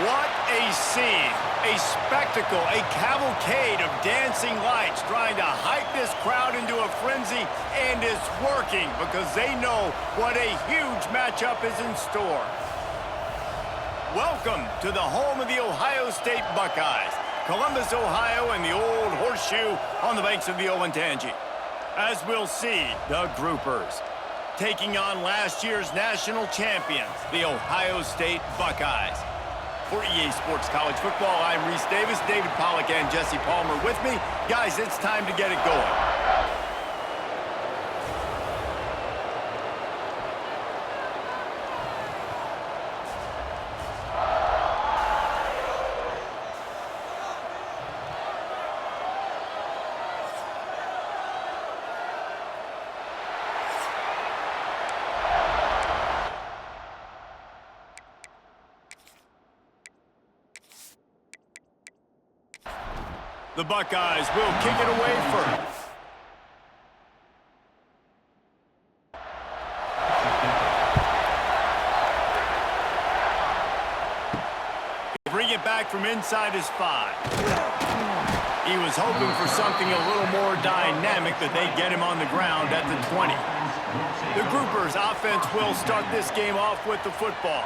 What a scene, a spectacle, a cavalcade of dancing lights trying to hype this crowd into a frenzy, and it's working because they know what a huge matchup is in store. Welcome to the home of the Ohio State Buckeyes, Columbus, Ohio, and the old horseshoe on the banks of the Olentangy. As we'll see, the Groupers taking on last year's national champions, the Ohio State Buckeyes. For EA Sports College Football, I'm Reese Davis, David Pollack, and Jesse Palmer with me. Guys, it's time to get it going. The Buckeyes will kick it away first. Bring it back from inside his 5. He was hoping for something a little more dynamic, that they'd get him on the ground at the 20. The Groupers' offense will start this game off with the football.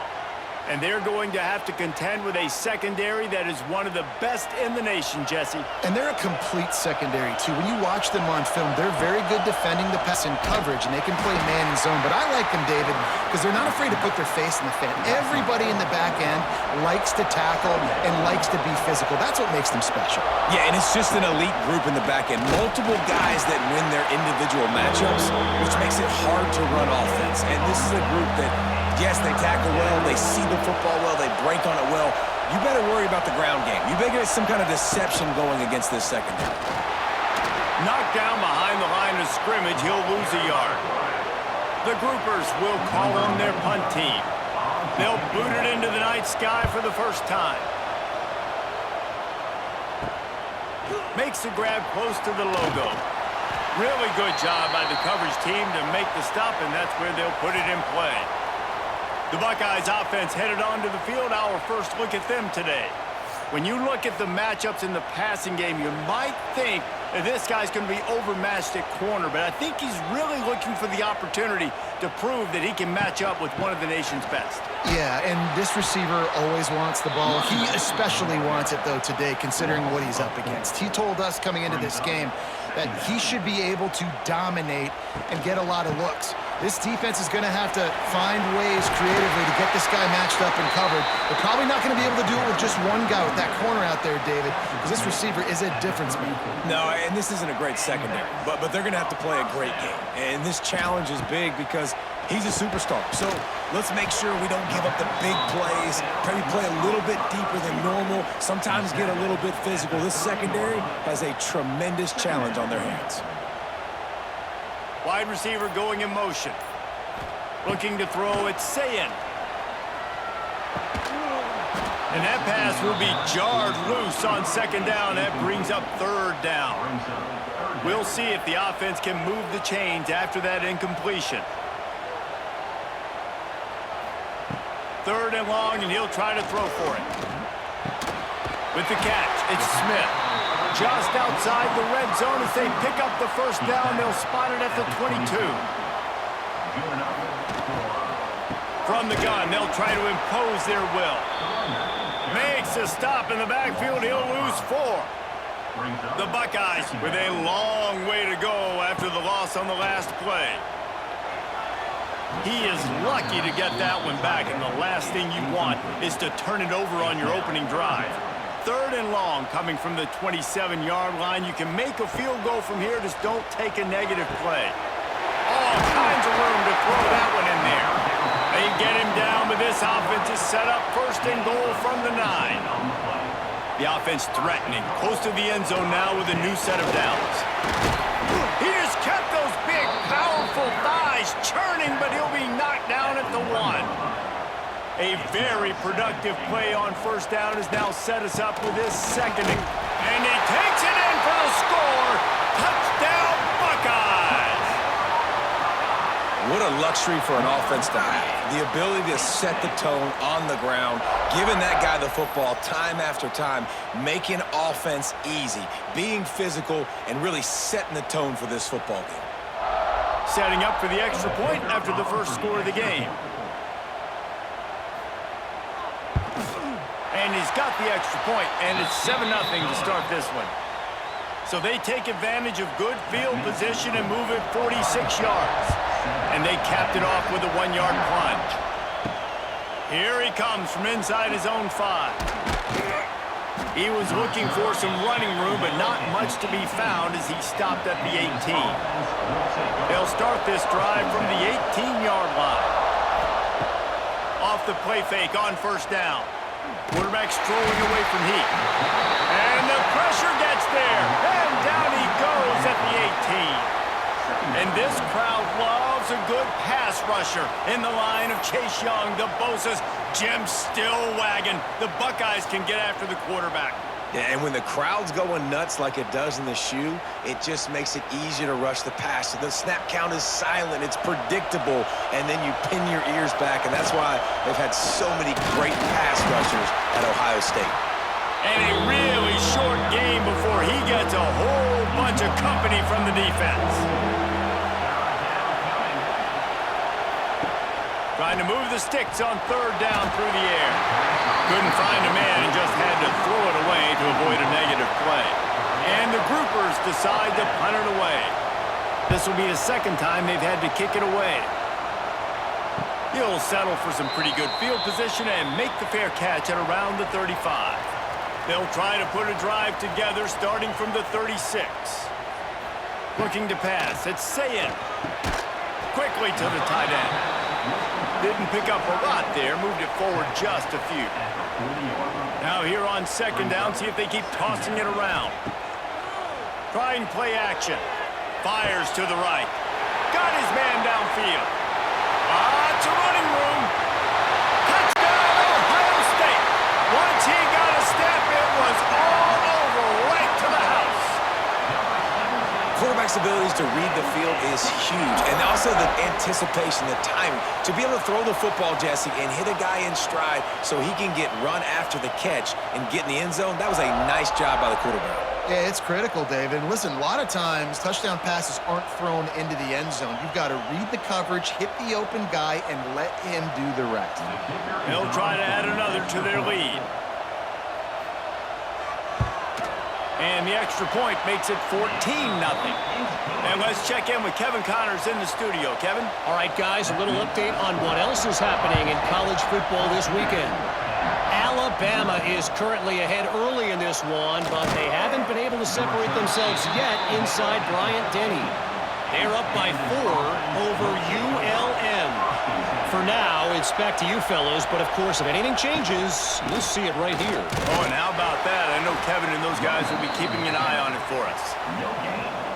And they're going to have to contend with a secondary that is one of the best in the nation, Jesse. And they're a complete secondary, too. When you watch them on film, they're very good defending the pass in coverage, and they can play man and zone. But I like them, David, because they're not afraid to put their face in the fan. Everybody in the back end likes to tackle and likes to be physical. That's what makes them special. Yeah, and it's just an elite group in the back end. Multiple guys that win their individual matchups, which makes it hard to run offense. And this is a group that, yes, they tackle well, they see the football well, they break on it well. You better worry about the ground game. You better get some kind of deception going against this secondary. Knocked down behind the line of scrimmage, he'll lose a yard. The Groupers will call on their punt team. They'll boot it into the night sky for the first time. Makes the grab close to the logo. Really good job by the coverage team to make the stop, and that's where they'll put it in play. The Buckeyes offense headed onto the field. Our first look at them today. When you look at the matchups in the passing game, you might think that this guy's going to be overmatched at corner, but I think he's really looking for the opportunity to prove that he can match up with one of the nation's best. Yeah, and this receiver always wants the ball. He especially wants it, though, today, considering what he's up against. He told us coming into this game that he should be able to dominate and get a lot of looks. This defense is going to have to find ways creatively to get this guy matched up and covered. They're probably not going to be able to do it with just one guy with that corner out there, David, because this receiver is a difference maker. No, and this isn't a great secondary, but they're going to have to play a great game. And this challenge is big because he's a superstar. So let's make sure we don't give up the big plays, maybe play a little bit deeper than normal, sometimes get a little bit physical. This secondary has a tremendous challenge on their hands. Wide receiver going in motion. Looking to throw, it's Sayin. And that pass will be jarred loose on second down. That brings up third down. We'll see if the offense can move the chains after that incompletion. Third and long, and he'll try to throw for it. With the catch, it's Smith. Just outside the red zone as they pick up the first down. They'll spot it at the 22. From the gun, they'll try to impose their will. Makes a stop in the backfield. He'll lose 4. The Buckeyes with a long way to go after the loss on the last play. He is lucky to get that one back, and the last thing you want is to turn it over on your opening drive. Third and long coming from the 27-yard line. You can make a field goal from here, just don't take a negative play. All kinds of room to throw that one in there. They get him down, but this offense is set up first and goal from the 9. The offense threatening, close to the end zone now with a new set of downs. He just kept those big, powerful thighs churning, but he'll be knocked down at the 1. A very productive play on first down has now set us up with this second. And he takes it in for the score. Touchdown, Buckeyes! What a luxury for an offense to have. The ability to set the tone on the ground, giving that guy the football time after time, making offense easy, being physical, and really setting the tone for this football game. Setting up for the extra point after the first score of the game. And he's got the extra point, and it's 7-0 to start this one. So they take advantage of good field position and move it 46 yards. And they capped it off with a 1-yard plunge. Here he comes from inside his own 5. He was looking for some running room, but not much to be found as he stopped at the 18. They'll start this drive from the 18-yard line. Off the play fake on first down. Quarterback strolling away from heat. And the pressure gets there. And down he goes at the 18. And this crowd loves a good pass rusher in the line of Chase Young, the Bosa's, Jim still wagging. The Buckeyes can get after the quarterback. Yeah, and when the crowd's going nuts like it does in the shoe, it just makes it easier to rush the pass. So the snap count is silent, it's predictable, and then you pin your ears back, and that's why they've had so many great pass rushers at Ohio State. And a really short game before he gets a whole bunch of company from the defense. Trying to move the sticks on third down through the air. Couldn't find a man and just had to throw it away to avoid a negative play. And the groupers decide to punt it away. This will be the second time they've had to kick it away. He'll settle for some pretty good field position and make the fair catch at around the 35. They'll try to put a drive together starting from the 36. Looking to pass. It's Sayin. Quickly to the tight end. Didn't pick up a lot there. Moved it forward just a few. Now here on second down, see if they keep tossing it around. Trying play action. Fires to the right. Got his man downfield. It's a running room. Touchdown, Ohio State. Once he got a step, it was all over, right to the house. Quarterback's abilities to read the field is huge, and also the anticipation, the timing. To be able to throw the football, Jesse, and hit a guy in stride so he can get run after the catch and get in the end zone, that was a nice job by the quarterback. Yeah, it's critical, David. And listen, a lot of times touchdown passes aren't thrown into the end zone. You've got to read the coverage, hit the open guy, and let him do the rest. They'll try to add another to their lead. And the extra point makes it 14-0. And let's check in with Kevin Connors in the studio. Kevin? All right, guys, a little update on what else is happening in college football this weekend. Alabama is currently ahead early in this one, but they haven't been able to separate themselves yet inside Bryant-Denny. They're up by 4 over ULM. For now, it's back to you fellows, but of course, if anything changes, you'll see it right here. Oh, and how about that? I know Kevin and those guys will be keeping an eye on it for us.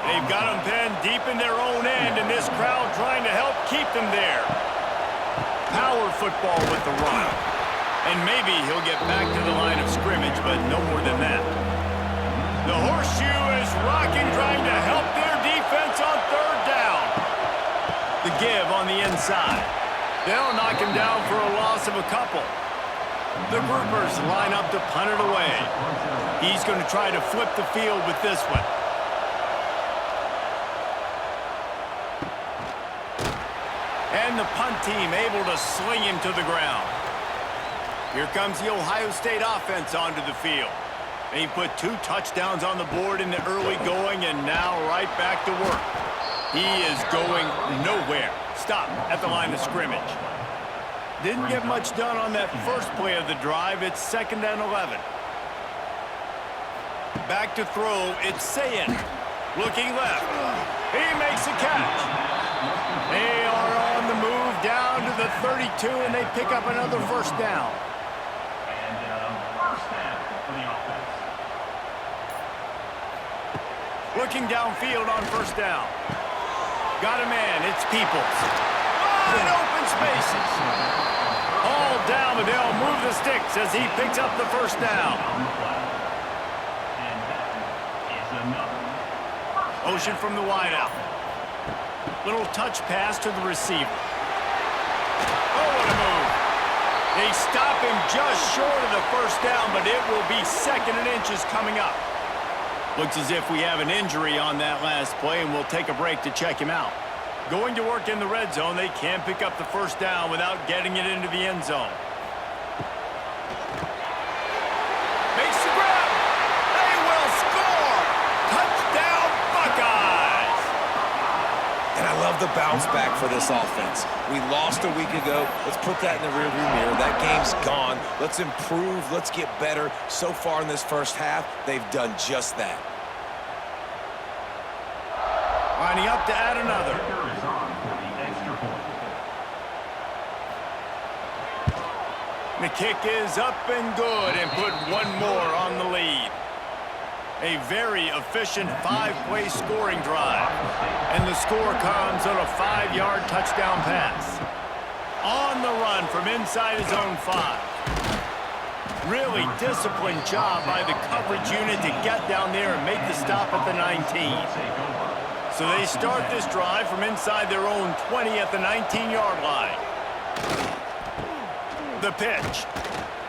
They've got them pinned deep in their own end, and this crowd trying to help keep them there. Power football with the run. And maybe he'll get back to the line of scrimmage, but no more than that. The horseshoe is rocking, trying to help their defense on third down. The give on the inside. They'll knock him down for a loss of a couple. The groupers line up to punt it away. He's going to try to flip the field with this one. And the punt team able to sling him to the ground. Here comes the Ohio State offense onto the field. They put 2 touchdowns on the board in the early going, and now right back to work. He is going nowhere. Stop at the line of scrimmage. Didn't get much done on that first play of the drive. It's 2nd and 11. Back to throw. It's Sayin. Looking left. He makes a catch. They are on the move down to the 32, and they pick up another first down. Looking downfield on first down. Got a man. It's Peoples. In open spaces. All down, but they'll move the sticks as he picks up the first down. Motion from the wideout. Little touch pass to the receiver. Oh, what a move. They stop him just short of the first down, but it will be 2nd and inches coming up. Looks as if we have an injury on that last play, and we'll take a break to check him out. Going to work in the red zone, they can't pick up the first down without getting it into the end zone. Makes the grab. They will score. Touchdown, Buckeyes. And I love the bounce back for this offense. We lost a week ago. Let's put that in the rearview mirror. That game's gone. Let's improve. Let's get better. So far in this first half, they've done just that. Lining up to add another. The kick is up and good, and put one more on the lead. A very efficient 5-play scoring drive. And the score comes on a 5-yard touchdown pass. On the run from inside his own 5. Really disciplined job by the coverage unit to get down there and make the stop at the 19. So they start this drive from inside their own 20 at the 19-yard line. The pitch.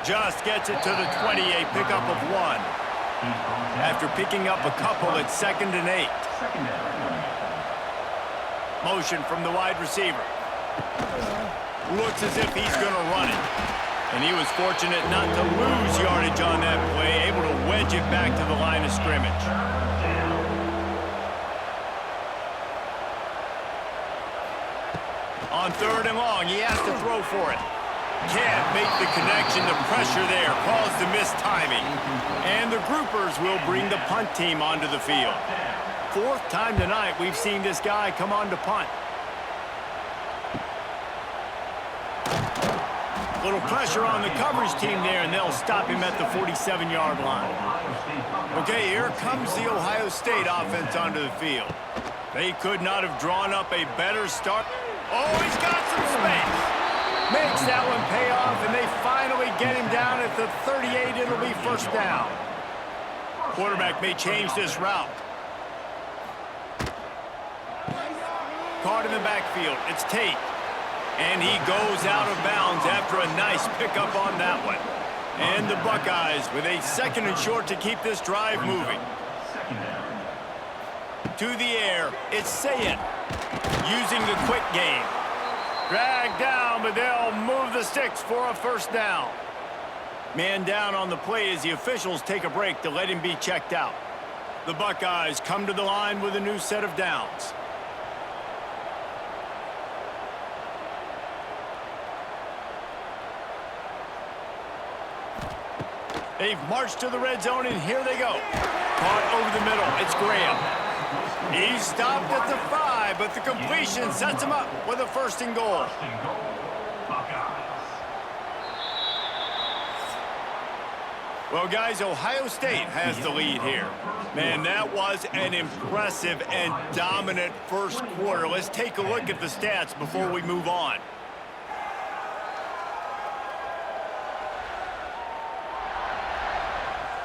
Just gets it to the 20, a pickup of 1. After picking up a couple at 2nd and 8. Motion from the wide receiver. Looks as if he's going to run it. And he was fortunate not to lose yardage on that play, able to wedge it back to the line of scrimmage. On 3rd and long, he has to throw for it. Can't make the connection. The pressure there caused the missed timing. And the groupers will bring the punt team onto the field. 4th time tonight we've seen this guy come on to punt. Little pressure on the coverage team there, and they'll stop him at the 47-yard line. Okay, here comes the Ohio State offense onto the field. They could not have drawn up a better start. Oh, he's got some space. Makes that one pay off, and they finally get him down at the 38. It'll be 1st down. Quarterback may change this route. Caught in the backfield. It's Tate. And he goes out of bounds after a nice pickup on that one. And the Buckeyes with a 2nd and short to keep this drive moving. To the air, it's Sayet using the quick game. Dragged down, but they'll move the sticks for a 1st down. Man down on the play as the officials take a break to let him be checked out. The Buckeyes come to the line with a new set of downs. They've marched to the red zone, and here they go. Caught over the middle. It's Graham. He stopped at the 5, but the completion sets him up with a 1st and goal. Well, guys, Ohio State has the lead here. Man, that was an impressive and dominant first quarter. Let's take a look at the stats before we move on.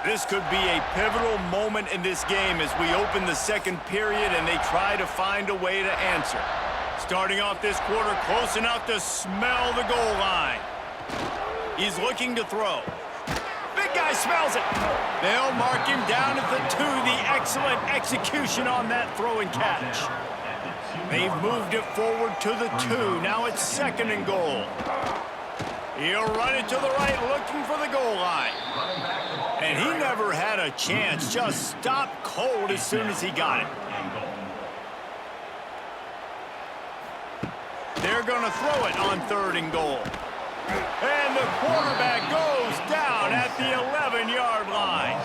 This could be a pivotal moment in this game as we open the 2nd period and they try to find a way to answer. Starting off this quarter close enough to smell the goal line. He's looking to throw. Big guy smells it. They'll mark him down at the 2. The excellent execution on that throw and catch. They've moved it forward to the 2. Now it's 2nd and goal. He'll run it to the right, looking for the goal line. And he never had a chance, just stopped cold as soon as he got it. They're going to throw it on 3rd and goal. And the quarterback goes down at the 11-yard line.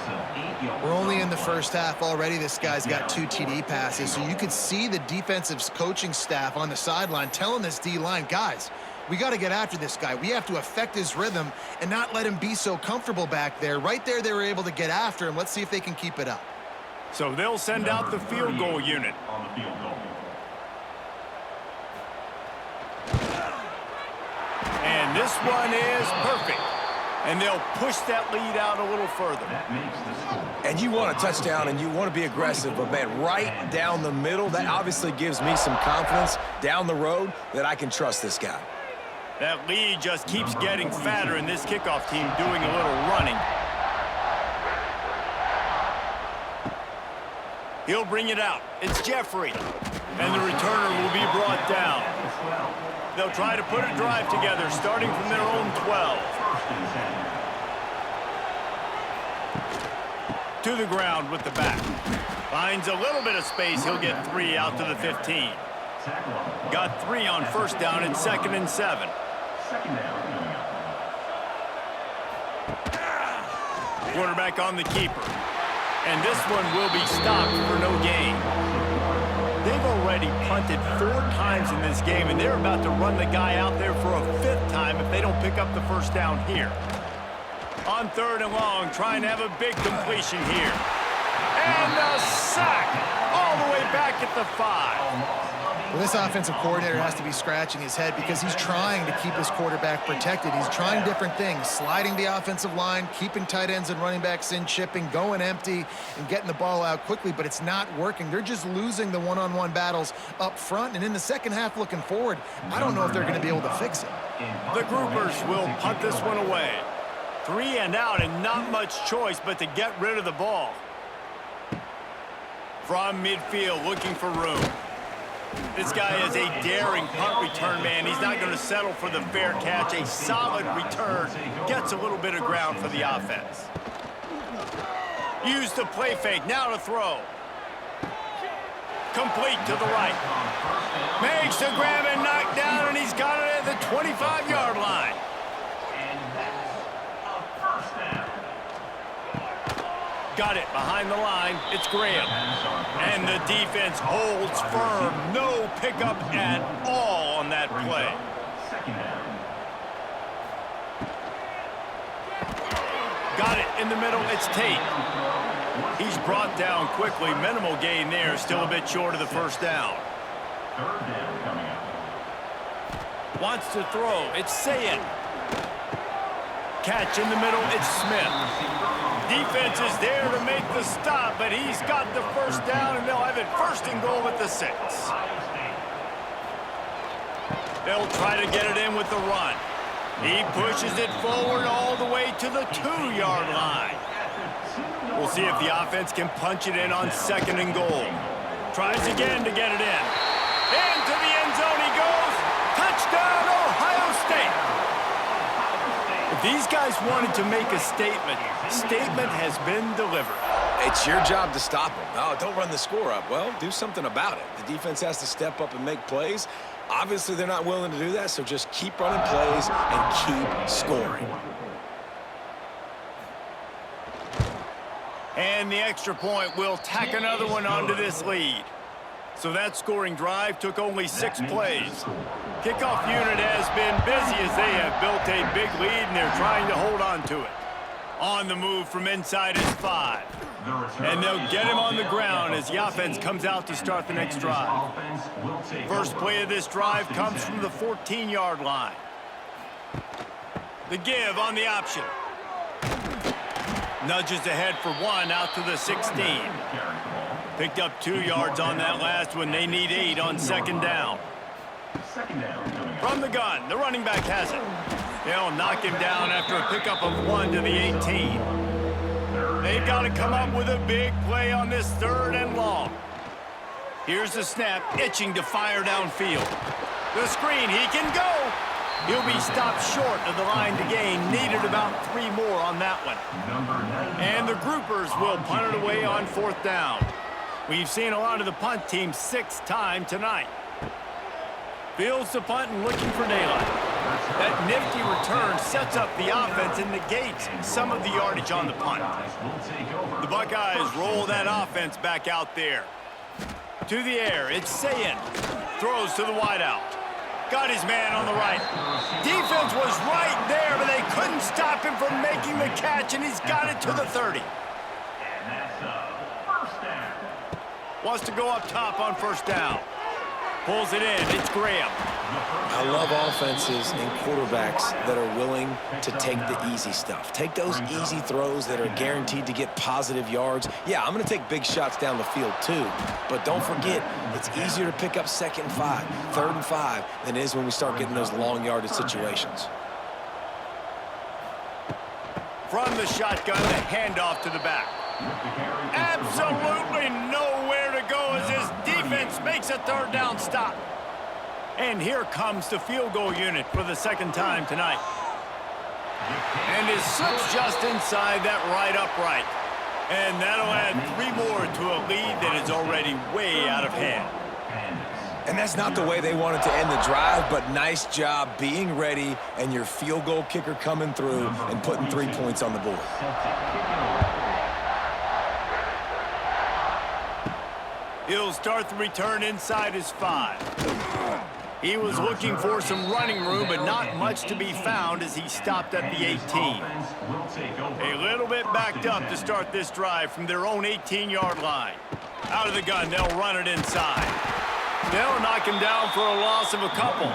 We're only in the first half already. This guy's got 2 TD passes, so you could see the defensive coaching staff on the sideline telling this D-line, guys, we got to get after this guy. We have to affect his rhythm and not let him be so comfortable back there. Right there, they were able to get after him. Let's see if they can keep it up. So they'll send out the field goal unit. And this one is perfect. And they'll push that lead out a little further. And you want a touchdown and you want to be aggressive, but man, right down the middle, that obviously gives me some confidence down the road that I can trust this guy. That lead just keeps getting fatter, and this kickoff team doing a little running. He'll bring it out. It's Jeffrey. And the returner will be brought down. They'll try to put a drive together, starting from their own 12. To the ground with the back. Finds a little bit of space. He'll get 3 out to the 15. Got 3 on first down and 2nd and 7. Quarterback on the keeper. And this one will be stopped for no gain. They've already punted 4 times in this game, and they're about to run the guy out there for a 5th time if they don't pick up the first down here. On 3rd and long, trying to have a big completion here. And a sack all the way back at the 5. Well, this offensive coordinator has to be scratching his head because he's trying to keep his quarterback protected. He's trying different things, sliding the offensive line, keeping tight ends and running backs in, chipping, going empty, and getting the ball out quickly, but it's not working. They're just losing the one-on-one battles up front, and in the second half looking forward, I don't know if they're going to be able to fix it. The Groupers will punt this one away. 3 and out, and not much choice but to get rid of the ball. From midfield, looking for room. This guy is a daring punt return man. He's not going to settle for the fair catch. A solid return. Gets a little bit of ground for the offense. Use the play fake. Now to throw. Complete to the right. Makes the grab and knock down, and he's got it at the 25-yard line. Got it behind the line. It's Graham. And the defense holds firm. No pickup at all on that play. Got it in the middle. It's Tate. He's brought down quickly. Minimal gain there. Still a bit short of the first down. Wants to throw. It's Sayin. Catch in the middle. It's Smith. Defense is there to make the stop, but he's got the first down, and they'll have it 1st and goal at the 6. They'll try to get it in with the run. He pushes it forward all the way to the 2-yard line. We'll see if the offense can punch it in on 2nd and goal. Tries again to get it in. Into the end zone he goes. Touchdown, Ohio State. If these guys wanted to make a statement has been delivered. It's your job to stop them. Oh, don't run the score up. Well, do something about it. The defense has to step up and make plays. Obviously, they're not willing to do that, so just keep running plays and keep scoring. And the extra point will tack another one onto this lead. So that scoring drive took only 6 plays. Kickoff unit has been busy as they have built a big lead, and they're trying to hold on to it. On the move from inside is 5. And they'll get him on the ground as the offense comes out to start the next drive. First play of this drive comes from the 14-yard line. The give on the option. Nudges ahead for 1 out to the 16. Picked up 2 yards on that last one. They need 8 on 2nd down. From the gun, the running back has it. They'll knock him down after a pickup of 1 to the 18. They've got to come up with a big play on this 3rd and long. Here's the snap, itching to fire downfield. The screen, he can go. He'll be stopped short of the line to gain. Needed about 3 more on that one. And the Groupers will punt it away on 4th down. We've seen a lot of the punt team 6th time tonight. Fields the punt and looking for daylight. That nifty return sets up the offense and negates some of the yardage on the punt. The Buckeyes roll that offense back out there. To the air, it's Sayin. Throws to the wideout. Got his man on the right. Defense was right there, but they couldn't stop him from making the catch, and he's got it to the 30. Wants to go up top on 1st down. Pulls it in. It's Graham. I love offenses and quarterbacks that are willing to take the easy stuff. Take those easy throws that are guaranteed to get positive yards. Yeah, I'm going to take big shots down the field too, but don't forget, it's easier to pick up 2nd and 5, 3rd and 5 than it is when we start getting those long yardage situations. From the shotgun, the handoff to the back. Absolutely nowhere to go as this defense makes a 3rd down stop. And here comes the field goal unit for the 2nd time tonight. And it slips just inside that right upright. And that'll add 3 more to a lead that is already way out of hand. And that's not the way they wanted to end the drive, but nice job being ready and your field goal kicker coming through and putting 3 points on the board. He'll start the return inside his 5. He was looking for some running room, but not much to be found as he stopped at the 18. A little bit backed up to start this drive from their own 18-yard line. Out of the gun, they'll run it inside. They'll knock him down for a loss of a couple.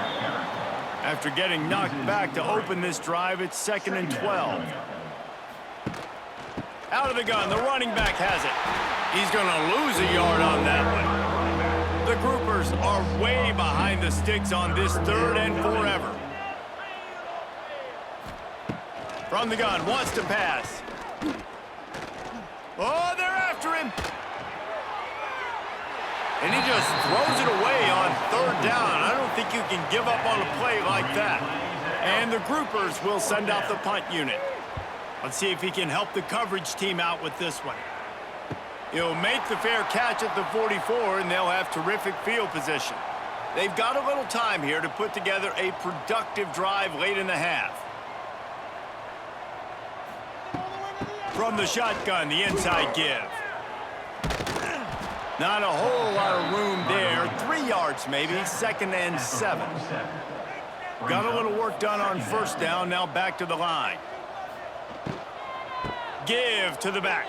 After getting knocked back to open this drive, it's 2nd and 12. Out of the gun, the running back has it. He's going to lose a yard on that one. The groupers are way behind the sticks on this 3rd and forever. From the gun, wants to pass. Oh, they're after him. And he just throws it away on 3rd down. I don't think you can give up on a play like that. And the groupers will send out the punt unit. Let's see if he can help the coverage team out with this one. He'll make the fair catch at the 44, and they'll have terrific field position. They've got a little time here to put together a productive drive late in the half. From the shotgun, the inside give. Not a whole lot of room there. 3 yards maybe, 2nd and 7. Got a little work done on 1st down, now back to the line. Give to the back.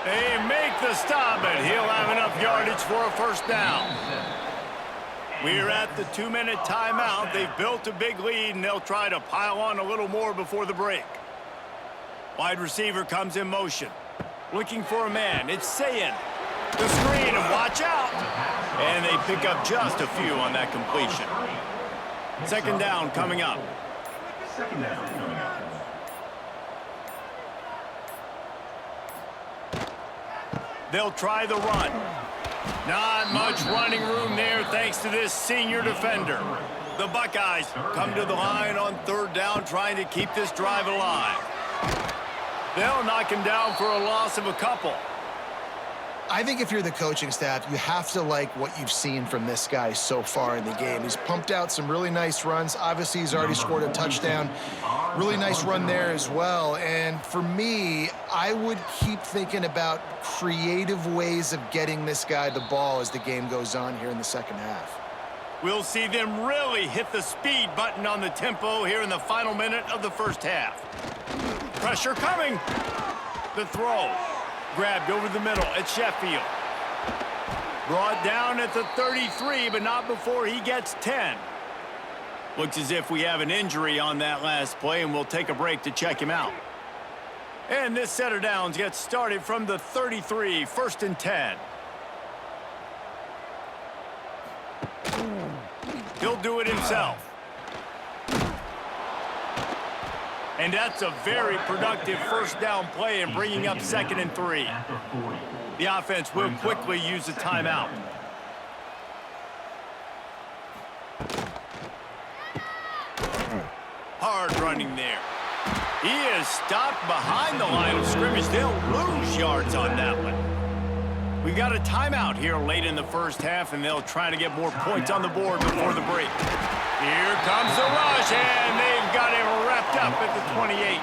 They make the stop, but he'll have enough yardage for a 1st down. We're at the 2-minute timeout. They've built a big lead, and they'll try to pile on a little more before the break. Wide receiver comes in motion. Looking for a man. It's Sayin. The screen, and watch out. And they pick up just a few on that completion. 2nd down coming up. They'll try the run. Not much running room there thanks to this senior defender. The Buckeyes come to the line on 3rd down trying to keep this drive alive. They'll knock him down for a loss of a couple. I think if you're the coaching staff, you have to like what you've seen from this guy so far in the game. He's pumped out some really nice runs. Obviously, he's already scored a touchdown. Really nice run there as well. And for me, I would keep thinking about creative ways of getting this guy the ball as the game goes on here in the 2nd half. We'll see them really hit the speed button on the tempo here in the final minute of the 1st half. Pressure coming. The throw. Grabbed over the middle at Sheffield. Brought down at the 33, but not before he gets 10. Looks as if we have an injury on that last play, and we'll take a break to check him out. And this set of downs gets started from the 33, 1st and 10. He'll do it himself. And that's a very productive 1st down play and bringing up 2nd and 3. The offense will quickly use a timeout. Hard running there. He is stopped behind the line of scrimmage. They'll lose yards on that one. We got a timeout here late in the 1st half, and they'll try to get more points on the board before the break. Here comes the rush, and they've got him wrapped up at the 28.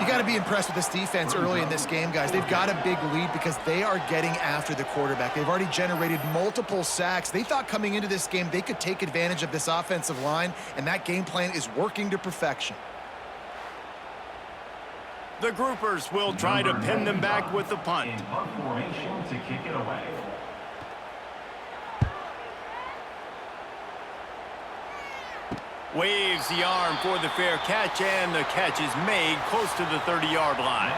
You got to be impressed with this defense early in this game, guys. They've got a big lead because they are getting after the quarterback. They've already generated multiple sacks. They thought coming into this game they could take advantage of this offensive line, and that game plan is working to perfection. The groupers will try to pin them back with the punt. Waves the arm for the fair catch, and the catch is made close to the 30-yard line.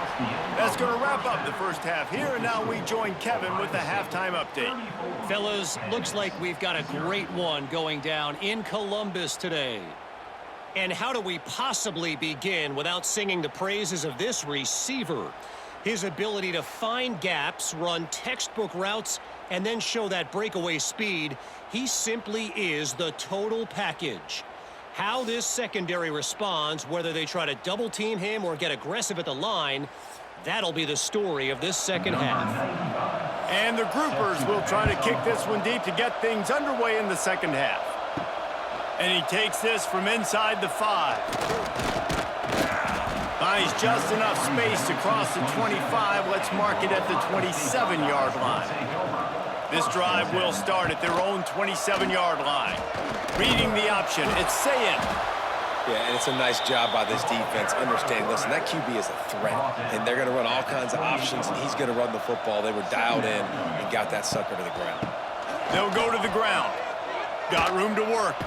That's going to wrap up the first half here, and now we join Kevin with the halftime update. Fellas, looks like we've got a great one going down in Columbus today. And how do we possibly begin without singing the praises of this receiver? His ability to find gaps, run textbook routes, and then show that breakaway speed. He simply is the total package. How this secondary responds, whether they try to double-team him or get aggressive at the line, that'll be the story of this second half. And the groupers will try to kick this one deep to get things underway in the second half. And he takes this from inside the 5. Finds just enough space to cross the 25. Let's mark it at the 27-yard line. This drive will start at their own 27-yard line. Reading the option, it's saying. Yeah, and it's a nice job by this defense understanding, listen, that QB is a threat, and they're going to run all kinds of options, and he's going to run the football. They were dialed in and got that sucker to the ground. They'll go to the ground. Got room to work.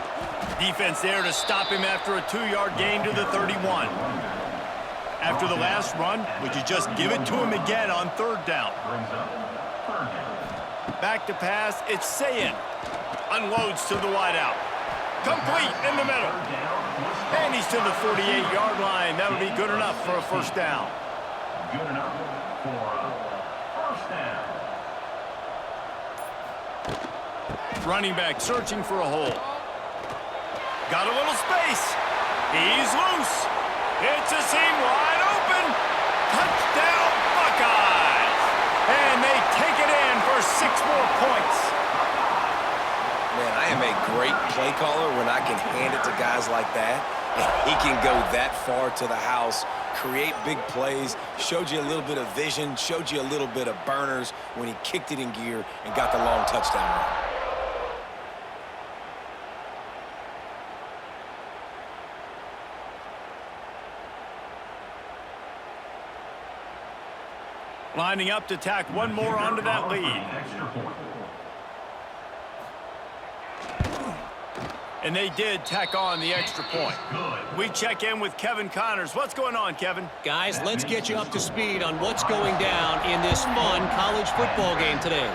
Defense there to stop him after a 2-yard gain to the 31. After the last run, would you just give it to him again on 3rd down? Back to pass, it's Sayin. Unloads to the wideout. Complete in the middle. And he's to the 48-yard line. That'll be good enough for a first down. Good enough for a first down. Running back searching for a hole. Got a little space. He's loose. It's a seam wide open. Touchdown, Buckeyes. And they take it in for 6 more points. Man, I am a great play caller when I can hand it to guys like that. And he can go that far to the house, create big plays, showed you a little bit of vision, showed you a little bit of burners when he kicked it in gear and got the long touchdown run. Lining up to tack one more onto that lead. And they did tack on the extra point. We check in with Kevin Connors. What's going on, Kevin? Guys, let's get you up to speed on what's going down in this fun college football game today.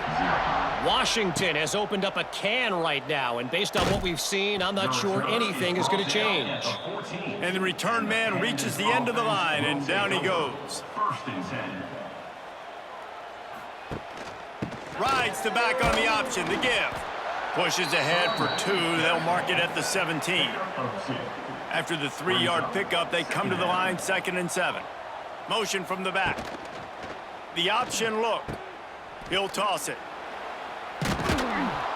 Washington has opened up a can right now, and based on what we've seen, I'm not sure anything is going to change. And the return man reaches the end of the line, and down he goes. Rides the back on the option, the give. Pushes ahead for 2. They'll mark it at the 17. After the 3-yard pickup, they come to the line, 2nd and 7. Motion from the back. The option look. He'll toss it.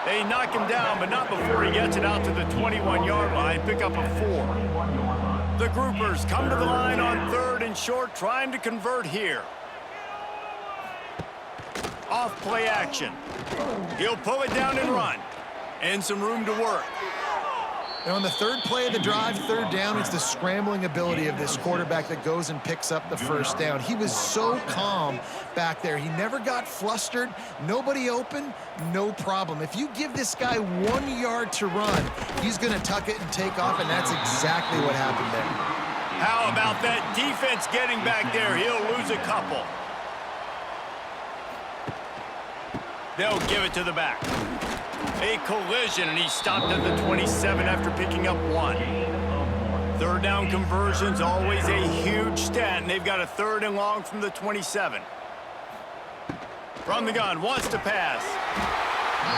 They knock him down, but not before he gets it out to the 21-yard line. Pick up a 4. The groupers come to the line on 3rd and short, trying to convert here. Off play action. He'll pull it down and run. And some room to work. And on the 3rd play of the drive, 3rd down, it's the scrambling ability of this quarterback that goes and picks up the first down. He was so calm back there. He never got flustered. Nobody open, no problem. If you give this guy 1 yard to run, he's going to tuck it and take off, and that's exactly what happened there. How about that defense getting back there? He'll lose a couple. They'll give it to the back. A collision, and he stopped at the 27 after picking up 1. 3rd down conversion's always a huge stat, and they've got a 3rd and long from the 27. From the gun, wants to pass.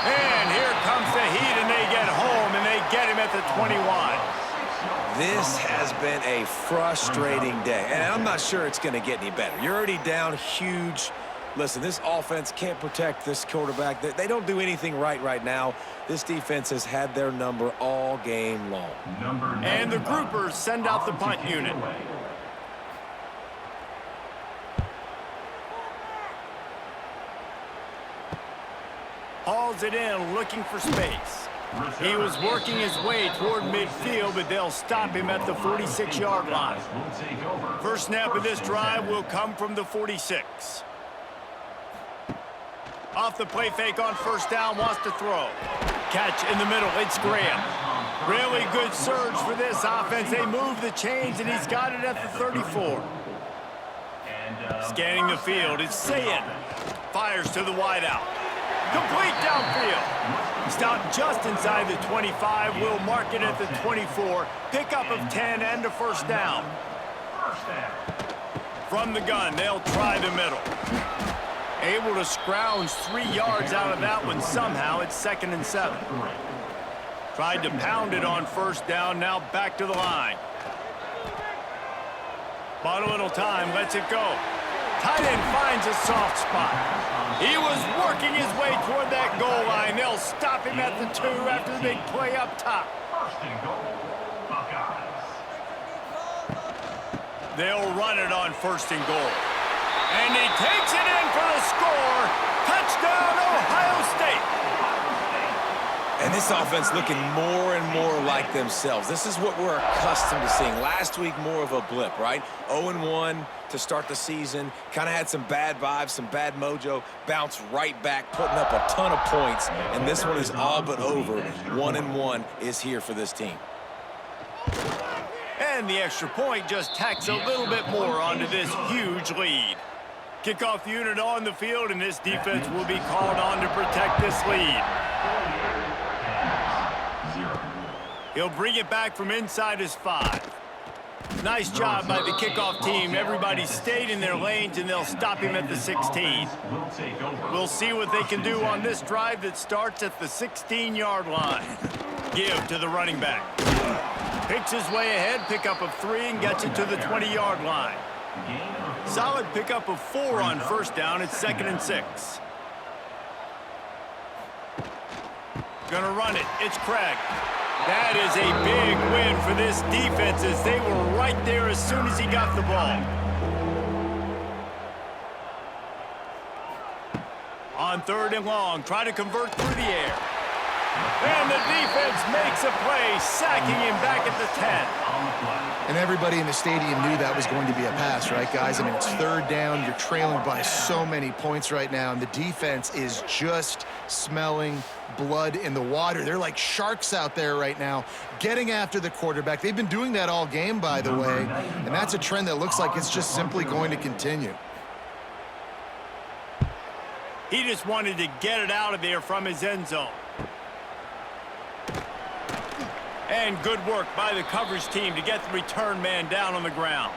And here comes the heat, and they get home, and they get him at the 21. This has been a frustrating day, and I'm not sure it's going to get any better. You're already down huge. Listen, this offense can't protect this quarterback. They don't do anything right now. This defense has had their number all game long. And the groupers send out the punt unit. Hauls it in, looking for space. He was working his way toward midfield, but they'll stop him at the 46-yard line. First snap of this drive will come from the 46. Off the play fake on 1st down, wants to throw. Catch in the middle, it's Graham. Really good surge for this offense. They move the chains, and he's got it at the 34. Scanning the field, it's Sayin. Fires to the wideout. Complete downfield. Stopped just inside the 25. Will mark it at the 24. Pickup of 10 and a first down. From the gun, they'll try the middle. Able to scrounge 3 yards out of that one somehow. It's 2nd and 7. Tried to pound it on first down, now back to the line. Bought a little time, lets it go. Tight end finds a soft spot. He was working his way toward that goal line. They'll stop him at the 2 after the big play up top. They'll run it on 1st and goal. And he takes it in for the score. Touchdown, Ohio State. And this offense looking more and more like themselves. This is what we're accustomed to seeing. Last week, more of a blip, right? 0-1 to start the season. Kind of had some bad vibes, some bad mojo. Bounced right back, putting up a ton of points. And this one is all but over. 1-1 is here for this team. And the extra point just tacks a little bit more onto this huge lead. Kickoff unit on the field, and this defense will be called on to protect this lead. He'll bring it back from inside his 5. Nice job by the kickoff team. Everybody stayed in their lanes, and they'll stop him at the 16. We'll see what they can do on this drive that starts at the 16-yard line. Give to the running back. Picks his way ahead, pickup of 3, and gets it to the 20-yard line. Solid pickup of 4 on first down. It's 2nd and 6. Gonna run it. It's Craig. That is a big win for this defense as they were right there as soon as he got the ball. On 3rd and long, try to convert through the air. And the defense makes a play, sacking him back at the 10. And everybody in the stadium knew that was going to be a pass, right, guys? I mean, it's 3rd down. You're trailing by so many points right now, and the defense is just smelling blood in the water. They're like sharks out there right now, getting after the quarterback. They've been doing that all game, by the way, and that's a trend that looks like it's just simply going to continue. He just wanted to get it out of there from his end zone. And good work by the coverage team to get the return man down on the ground.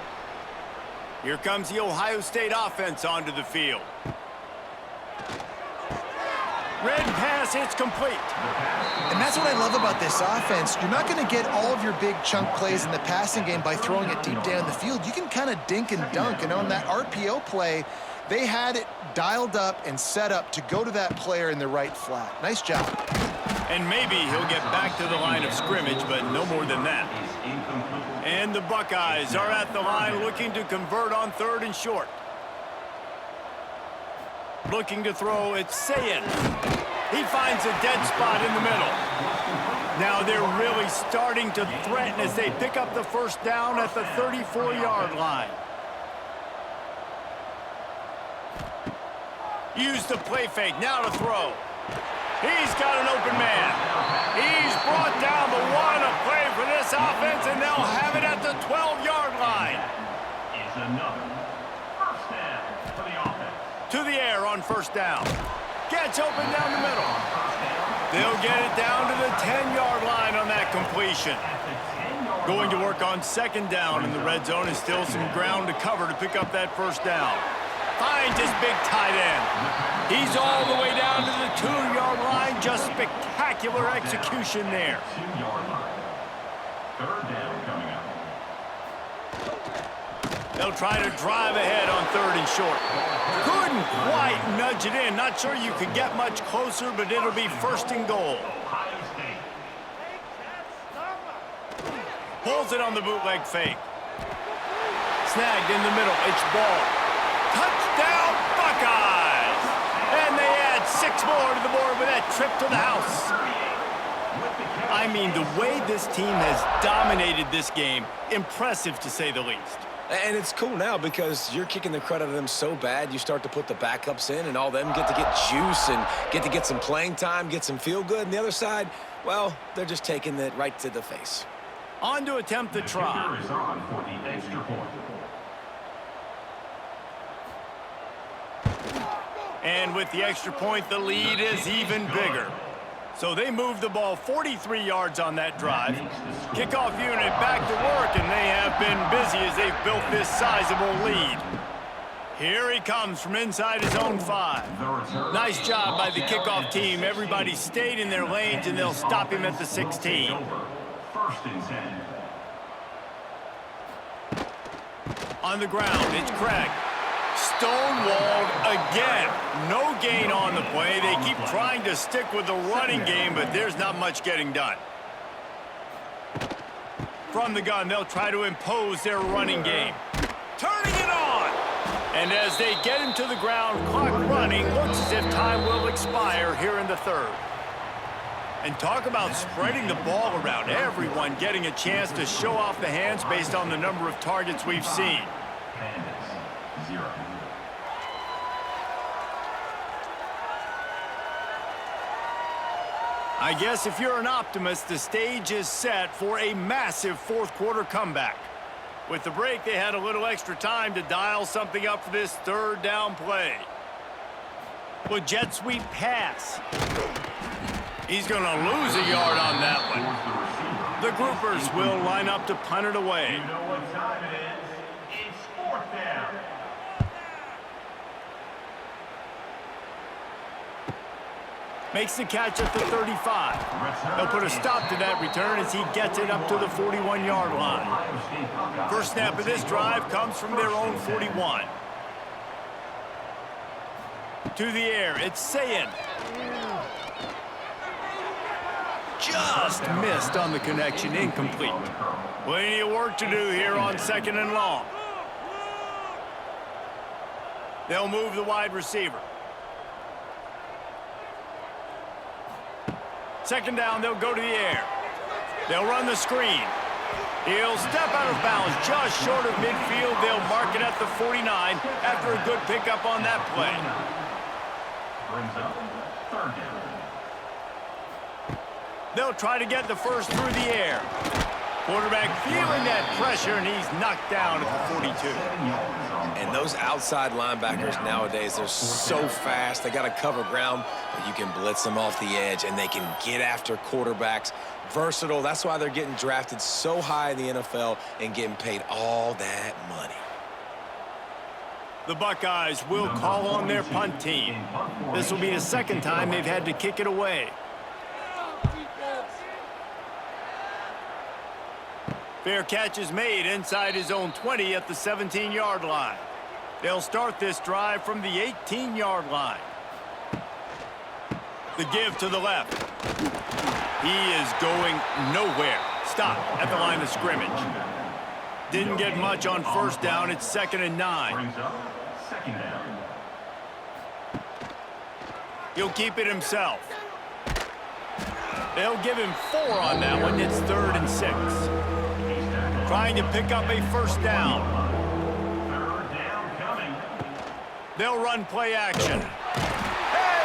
Here comes the Ohio State offense onto the field. Red pass, it's complete. And that's what I love about this offense. You're not going to get all of your big chunk plays in the passing game by throwing it deep down the field. You can kind of dink and dunk. And on that RPO play, they had it dialed up and set up to go to that player in the right flat. Nice job. And maybe he'll get back to the line of scrimmage, but no more than that. And the Buckeyes are at the line looking to convert on 3rd and short. Looking to throw, it's Sayin. He finds a dead spot in the middle. Now they're really starting to threaten as they pick up the first down at the 34-yard line. Use the play fake, now to throw. He's got an open man. He's brought down the 1, a play for this offense, and they'll have it at the 12-yard line. Is another first down for the offense. To the air on first down. Gets open down the middle. They'll get it down to the 10-yard line on that completion. Going to work on 2nd down in the red zone, and still some ground to cover to pick up that first down. Finds his big tight end. He's all the way down to the 2-yard line. Just spectacular execution there. 2-yard line. 3rd down coming up. They'll try to drive ahead on 3rd and short. Couldn't quite nudge it in. Not sure you could get much closer, but it'll be 1st and goal. Ohio State. Pulls it on the bootleg fake. Snagged in the middle. It's ball. Touchdown, Buckeyes! And they add 6 more to the board with that trip to the house. I mean, the way this team has dominated this game, impressive to say the least. And it's cool now because you're kicking the crud out of them so bad, you start to put the backups in, and all them get to get juice and get to get some playing time, get some feel good. And the other side, well, they're just taking it right to the face. On to attempt the try. Kicker is on for the extra point. And with the extra point, the lead is even bigger. So they move the ball 43 yards on that drive. Kickoff unit back to work, and they have been busy as they've built this sizable lead. Here he comes from inside his own 5. Nice job by the kickoff team. Everybody stayed in their lanes, and they'll stop him at the 16. First and 10. On the ground, it's Craig. Stonewalled again. No gain on the play. They keep trying to stick with the running game, but there's not much getting done. From the gun, they'll try to impose their running game. Turning it on! And as they get him to the ground, clock running, looks as if time will expire here in the third. And talk about spreading the ball around. Everyone getting a chance to show off the hands based on the number of targets we've seen. Pandas, 0. I guess if you're an optimist, the stage is set for a massive fourth-quarter comeback. With the break, they had a little extra time to dial something up for this third down play. Well, jet sweep pass. He's going to lose a yard on that one. The groupers will line up to punt it away. You know what time it is? It's 4th down. Makes the catch at the 35. They'll put a stop to that return as he gets it up to the 41-yard line. First snap of this drive comes from their own 41. To the air, it's Sayin. Just missed on the connection, incomplete. Plenty of work to do here on 2nd and long. They'll move the wide receiver. 2nd down, they'll go to the air. They'll run the screen. He'll step out of bounds just short of midfield. They'll mark it at the 49 after a good pickup on that play. Brings up 3rd down. They'll try to get the first through the air. Quarterback feeling that pressure, and he's knocked down at the 42. And those outside linebackers nowadays, they're so fast. They got to cover ground, but you can blitz them off the edge, and they can get after quarterbacks. Versatile. That's why they're getting drafted so high in the NFL and getting paid all that money. The Buckeyes will call on their punt team. This will be the 2nd time they've had to kick it away. Fair catch is made inside his own 20 at the 17-yard line. They'll start this drive from the 18-yard line. The give to the left. He is going nowhere. Stop at the line of scrimmage. Didn't get much on 1st down. It's 2nd and 9. Brings up 2nd down. He'll keep it himself. They'll give him 4 on that one. It's 3rd and 6. Trying to pick up a 1st down. 3rd down coming. They'll run play action. And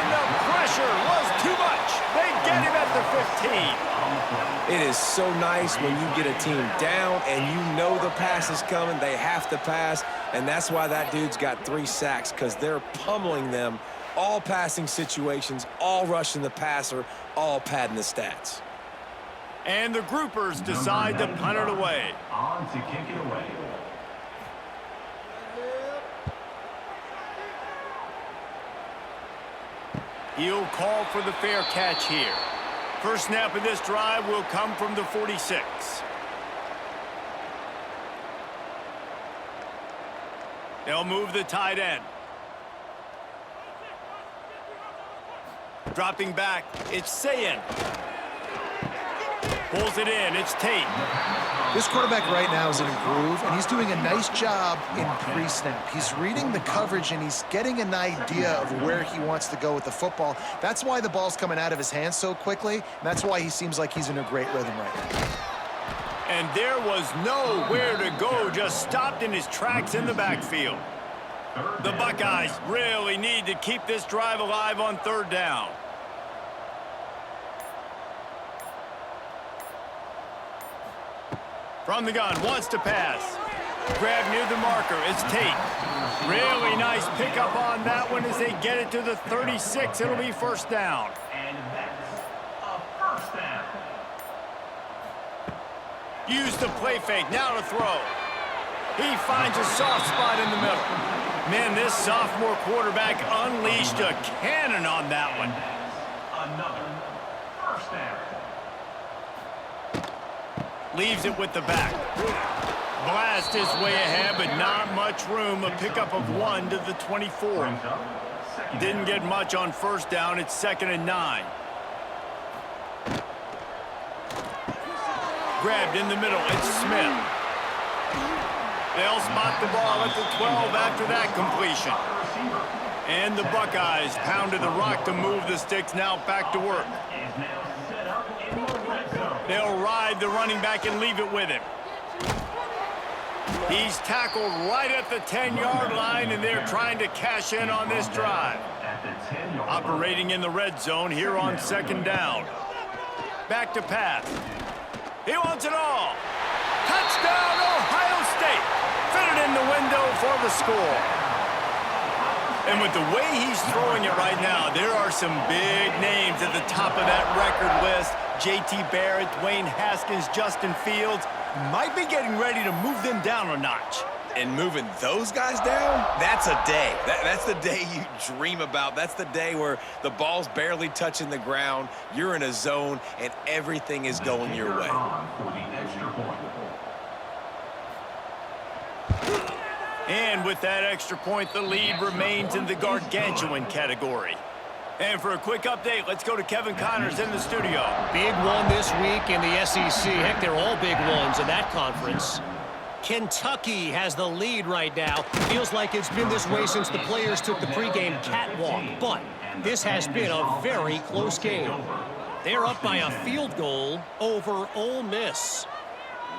the pressure was too much. They get him at the 15. It is so nice when you get a team down and you know the pass is coming. They have to pass, and that's why that dude's got 3 sacks, because they're pummeling them. All passing situations, all rushing the passer, all padding the stats. And the groupers decide to punt it away. On to kick it away. He'll call for the fair catch here. First snap of this drive will come from the 46. They'll move the tight end. Dropping back, it's Sayin. Pulls it in, it's Tate. This quarterback right now is in a groove, and he's doing a nice job in pre-snap. He's reading the coverage, and he's getting an idea of where he wants to go with the football. That's why the ball's coming out of his hands so quickly, and that's why he seems like he's in a great rhythm right now. And there was nowhere to go, just stopped in his tracks in the backfield. The Buckeyes really need to keep this drive alive on third down. From the gun, wants to pass. Grab near the marker, it's Tate. Really nice pickup on that one as they get it to the 36. It'll be first down. And that's a first down. Use the play fake, now to throw. He finds a soft spot in the middle. Man, this sophomore quarterback unleashed a cannon on that one. Another first down. Leaves it with the back. Blast his way ahead, but not much room. A pickup of 1 to the 24. Brings up second Didn't down. get much on first down. It's 2nd and 9. Grabbed in the middle. It's Smith. They'll spot the ball at the 12 after that completion. And the Buckeyes pounded the rock to move the sticks. Now back to work. Is now set up in the red zone. They'll ride the running back and leave it with him. He's tackled right at the 10-yard line, and they're trying to cash in on this drive. At the 10-yard Operating in the red zone here on 2nd down. Back to pass. He wants it all. Touchdown, Ohio State. Fitted in the window for the score. And with the way he's throwing it right now, there are some big names at the top of that record list. J.T. Barrett, Dwayne Haskins, Justin Fields. Might be getting ready to move them down a notch. And moving those guys down, that's a day. That's the day you dream about. That's the day where the ball's barely touching the ground, you're in a zone, and everything is going your way. on for the extra point. And with that extra point, the lead remains in the gargantuan category. And for a quick update, let's go to Kevin Connors in the studio. Big one this week in the SEC. Heck, they're all big ones in that conference. Kentucky has the lead right now. Feels like it's been this way since the players took the pregame catwalk. But this has been a very close game. They're up by a field goal over Ole Miss.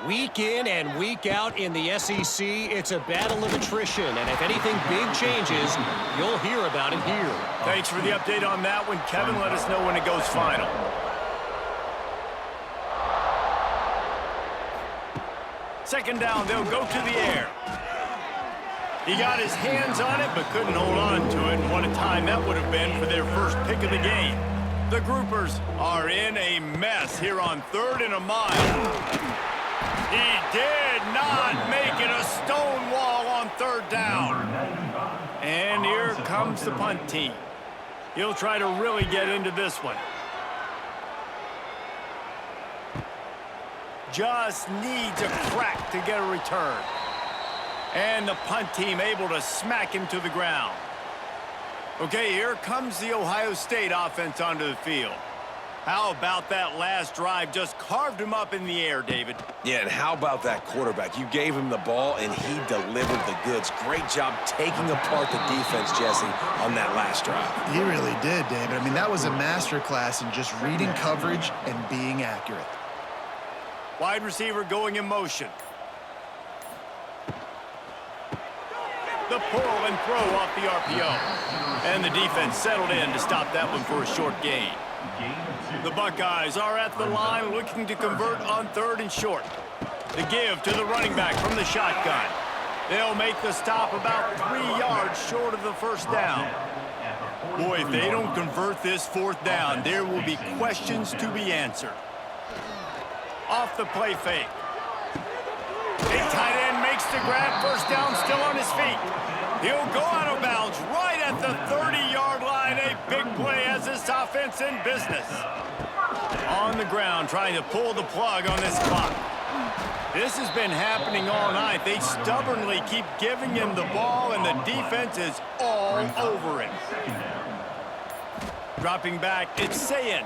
Week in and week out in the SEC, it's a battle of attrition. And if anything big changes, you'll hear about it here. Thanks for the update on that one, Kevin. Let us know when it goes final. Second down, they'll go to the air. He got his hands on it, but couldn't hold on to it. What a time that would have been for their first pick of the game. The Groupers are in a mess here on 3rd and a mile. He did not make it a stone wall on 3rd down. And here comes the punt team. He'll try to really get into this one. Just needs a crack to get a return. And the punt team able to smack him to the ground. Okay, here comes the Ohio State offense onto the field. How about that last drive? Just carved him up in the air, David. Yeah, and how about that quarterback? You gave him the ball, and he delivered the goods. Great job taking apart the defense, Jesse, on that last drive. He really did, David. I mean, that was a masterclass in just reading coverage and being accurate. Wide receiver going in motion. The pull and throw off the RPO. And the defense settled in to stop that one for a short gain. The Buckeyes are at the line looking to convert on 3rd and short. The give to the running back from the shotgun. They'll make the stop about 3 yards short of the first down. Boy, if they don't convert this 4th down, there will be questions to be answered. Off the play fake. Big tight end makes the grab. First down, still on his feet. He'll go out of bounds right at the 30-yard line. A big play as this offense in business. On the ground, trying to pull the plug on this clock. This has been happening all night. They stubbornly keep giving him the ball, and the defense is all over him. Dropping back, it's Sayin.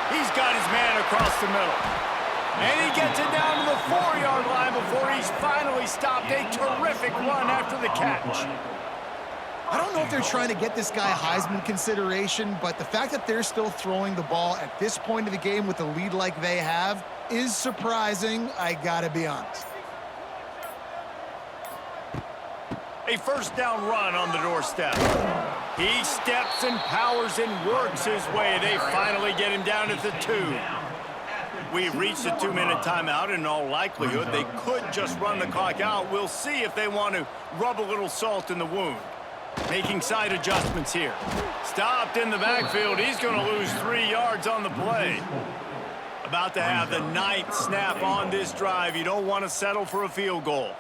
He's got his man across the middle. And he gets it down to the 4-yard line before he's finally stopped. A terrific run after the catch. I don't know if they're trying to get this guy Heisman consideration, but the fact that they're still throwing the ball at this point of the game with a lead like they have is surprising, I gotta be honest. A first down run on the doorstep. He steps and powers and works his way. They finally get him down at the 2. We've reached a 2-minute timeout, and in all likelihood, they could just run the clock out. We'll see if they want to rub a little salt in the wound. Making side adjustments here. Stopped in the backfield. He's going to lose 3 yards on the play. About to have the 9th snap on this drive. You don't want to settle for a field goal.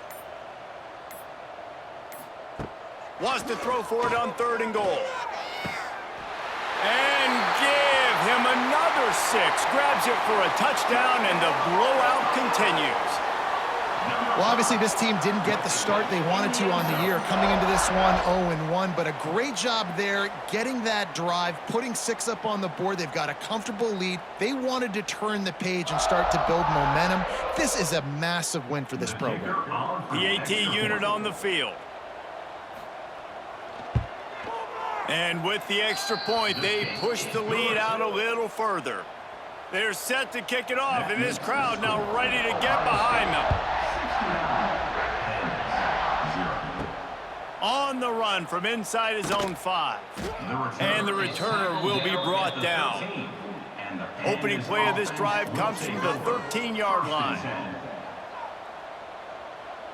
Wants to throw for it on 3rd and goal. And give him another 6. Grabs it for a touchdown, and the blowout continues. Well, obviously, this team didn't get the start they wanted to on the year, coming into this one 0-1, but a great job there getting that drive, putting 6 up on the board. They've got a comfortable lead. They wanted to turn the page and start to build momentum. This is a massive win for this program. PAT unit on the field. And with the extra point, they push the lead out a little further. They're set to kick it off, and this crowd now ready to get behind them. On the run from inside his own 5. And the returner will be brought down. Opening play of this drive comes from the 13-yard line.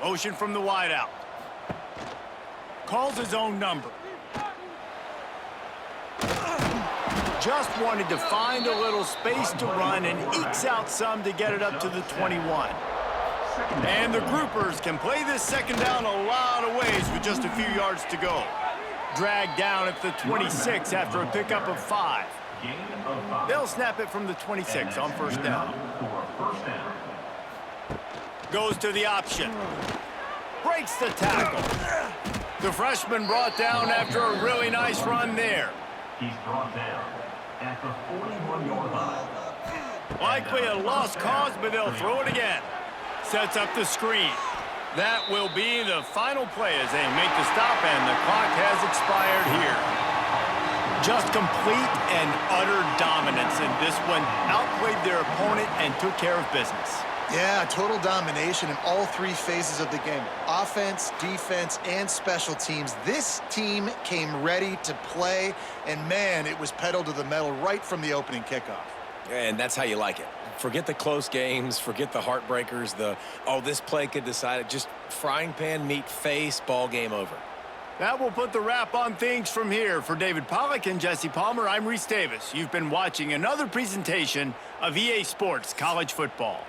Motion from the wideout. Calls his own number. Just wanted to find a little space to run and ekes out some to get it up to the 21. And the groupers can play this second down a lot of ways with just a few yards to go. Dragged down at the 26 after a pickup of 5. They'll snap it from the 26 on first down. Goes to the option. Breaks the tackle. The freshman brought down after a really nice run there. He's brought down at the 41-yard line. Likely a lost cause, but they'll throw it again. Sets up the screen. That will be the final play as they make the stop, and the clock has expired here. Just complete and utter dominance in this one. Outplayed their opponent and took care of business. Yeah, total domination in all 3 phases of the game. Offense, defense, and special teams. This team came ready to play, and man, it was pedal to the metal right from the opening kickoff. And that's how you like it. Forget the close games, forget the heartbreakers, this play could decide it. Just frying pan, meat face, ball game over. That will put the wrap on things from here. For David Pollack and Jesse Palmer, I'm Reese Davis. You've been watching another presentation of EA Sports College Football.